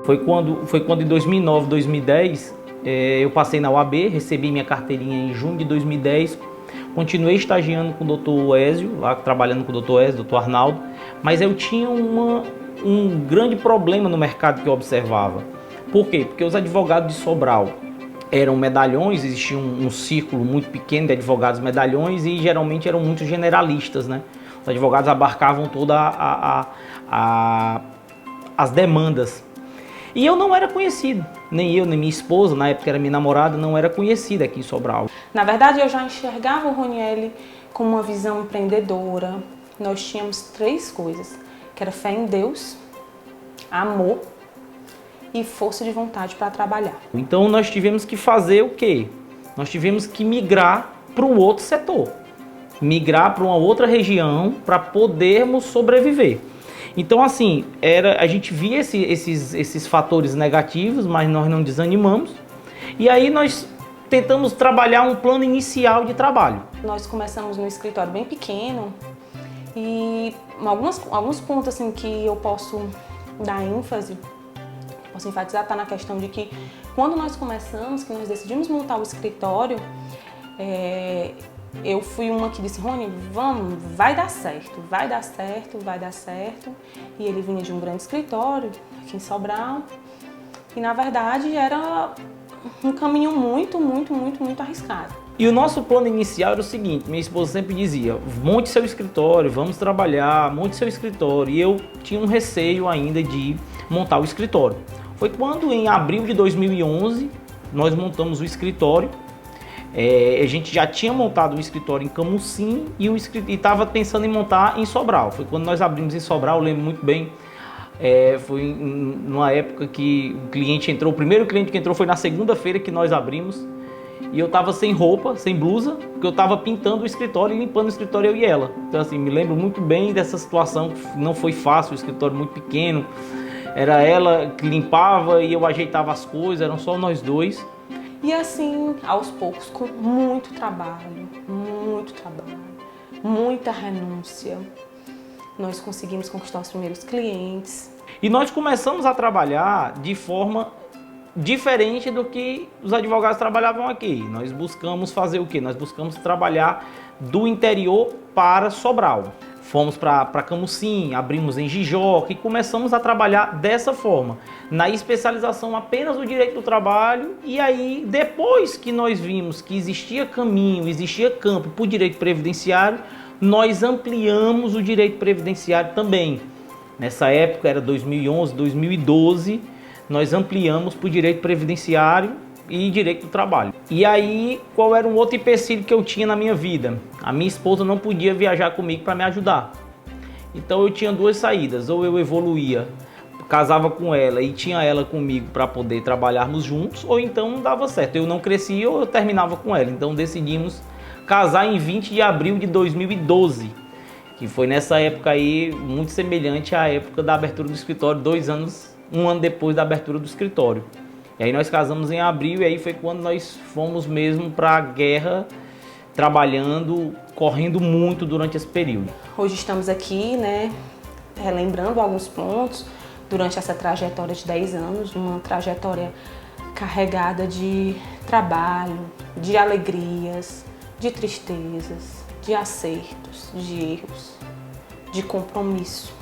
Foi quando em 2009, 2010, eu passei na UAB, recebi minha carteirinha em junho de 2010, continuei estagiando com o Dr. Ézio, lá trabalhando com o Dr. Ézio, Dr. Arnaldo, mas eu tinha um grande problema no mercado que eu observava. Por quê? Porque os advogados de Sobral eram medalhões, existia um círculo muito pequeno de advogados medalhões e geralmente eram muito generalistas, né? Os advogados abarcavam todas as demandas. E eu não era conhecido, nem eu, nem minha esposa, na época era minha namorada, não era conhecida aqui em Sobral. Na verdade, eu já enxergava o Ronieli com uma visão empreendedora. Nós tínhamos 3 coisas, que era fé em Deus, amor e força de vontade para trabalhar. Então nós tivemos que fazer o quê? Nós tivemos que migrar para um outro setor, migrar para uma outra região para podermos sobreviver. Então assim, a gente via esses fatores negativos, mas nós não desanimamos. E aí nós tentamos trabalhar um plano inicial de trabalho. Nós começamos num escritório bem pequeno e alguns pontos assim, que eu posso dar ênfase, posso enfatizar, está na questão de que quando nós começamos, que nós decidimos montar o escritório, eu fui uma que disse, Rony, vamos, vai dar certo, vai dar certo, vai dar certo. E ele vinha de um grande escritório aqui em Sobral e na verdade era um caminho muito arriscado. E o nosso plano inicial era o seguinte, minha esposa sempre dizia, monte seu escritório, vamos trabalhar, monte seu escritório. E eu tinha um receio ainda de montar o escritório. Foi quando, em abril de 2011, nós montamos o escritório. A gente já tinha montado um escritório em Camusim e estava pensando em montar em Sobral. Foi quando nós abrimos em Sobral, eu lembro muito bem. Foi numa época que o cliente entrou, o primeiro cliente que entrou foi na segunda-feira que nós abrimos. E eu estava sem roupa, sem blusa, porque eu estava pintando o escritório e limpando o escritório, eu e ela. Então assim, me lembro muito bem dessa situação, não foi fácil, o escritório muito pequeno. Era ela que limpava e eu ajeitava as coisas, eram só nós dois. E assim, aos poucos, com muito trabalho, muita renúncia, nós conseguimos conquistar os primeiros clientes. E nós começamos a trabalhar de forma diferente do que os advogados trabalhavam aqui. Nós buscamos fazer o quê? Nós buscamos trabalhar do interior para Sobral. Fomos para Camusim, abrimos em Jijoca e começamos a trabalhar dessa forma, na especialização apenas do direito do trabalho. E aí, depois que nós vimos que existia caminho, existia campo para o direito previdenciário, nós ampliamos o direito previdenciário também. Nessa época, era 2011, 2012, nós ampliamos para o direito previdenciário e direito do trabalho. E aí, qual era um outro empecilho que eu tinha na minha vida? A minha esposa não podia viajar comigo para me ajudar. Então eu tinha 2 saídas, ou eu evoluía, casava com ela e tinha ela comigo para poder trabalharmos juntos, ou então não dava certo. Eu não crescia ou eu terminava com ela. Então decidimos casar em 20 de abril de 2012, que foi nessa época aí, muito semelhante à época da abertura do escritório, 1 ano depois da abertura do escritório. E aí nós casamos em abril e aí foi quando nós fomos mesmo para a guerra, trabalhando, correndo muito durante esse período. Hoje estamos aqui, né, relembrando alguns pontos durante essa trajetória de 10 anos, uma trajetória carregada de trabalho, de alegrias, de tristezas, de acertos, de erros, de compromisso.